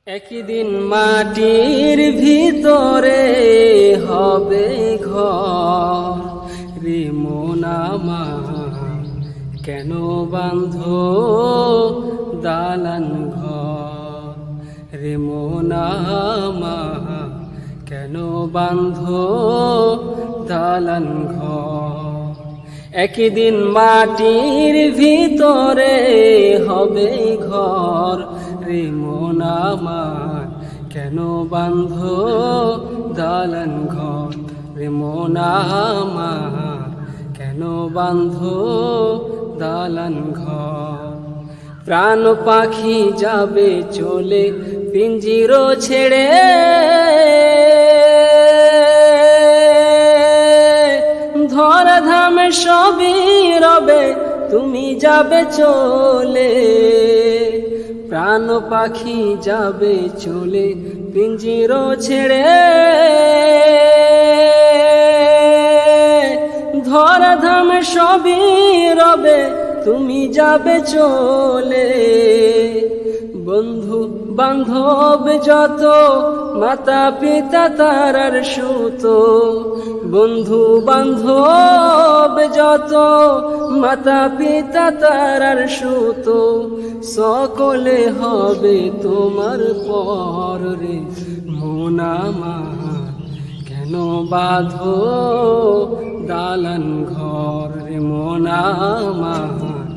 একদিন মাটির ভিতরে হবে ঘর রে মন আমার, কেন বাঁধ দালান ঘর রে মন আমার, কেন বাঁধ দালান ঘর। একদিন মাটির ভিতরে হবে ঘর রে মন আমার, কেন বাঁধ দালান ঘর রে মন আমার, কেন বাঁধ দালান ঘর। প্রাণ পাখি যাবে চলে পিঞ্জির ছেড়ে, ধরা ধাম সবই রবে তুমি যাবে চলে। প্রাণ পাখি যাবে চলে পিঞ্জির ছেড়ে, ধরা ধাম সবই রবে তুমি যাবে চলে। বন্ধু বান্ধব যত মাতা পিতা তারার সুত, বন্ধু বান্ধব যত মাতা পিতা তারার সুত, সকলে হবে তোমার পর রে মন আমার, কেন বাঁধো দালান ঘর রে মন আমার,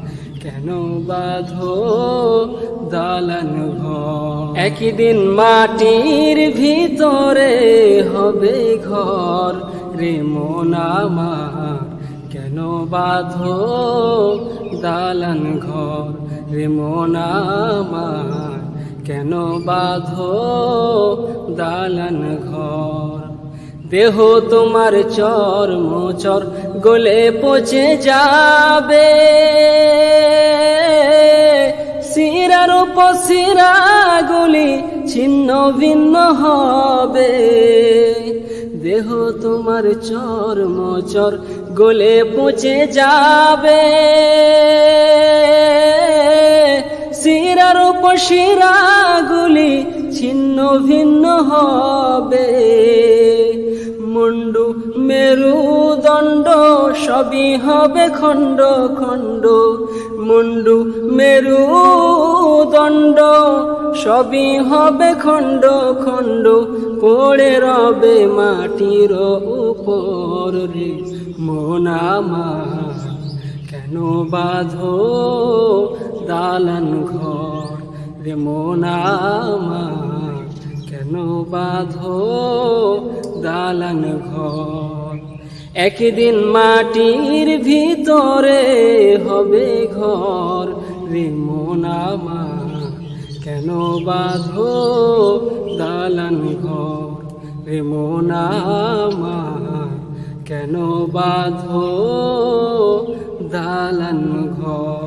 কেন বাঁধো দালান ঘর। একদিন মাটির ভিতরে হবে ঘর রে মন আমার, কেন বাঁধো দালান ঘর রে মন আমার, কেন বাঁধো দালান ঘর। দেহ তোমার চর্মচর গলে পচে যাবে, শিরার উপশিরা গুলি ছিন্ন ভিন্ন হবে। দেহ তোমার চর্মচর গলে পচে যাবে, শিরার উপশিরা গুলি ছিন্ন ভিন্ন হবে। মুন্ডু মেরুদণ্ড সবই হবে খণ্ড খণ্ড, মুন্ডু মেরুদণ্ড সবই হবে খণ্ড খণ্ড, পড়ে রবে মাটির উপর রে মন আমার, কেন বাঁধো দালান ঘর রে মন আমার, কেন বাঁধো দালান ঘর। একদিন মাটির ভিতরে হবে ঘর রে মন আমার, কেন বাঁধো দালান ঘর রে মন আমার, কেন বাঁধো দালান ঘর।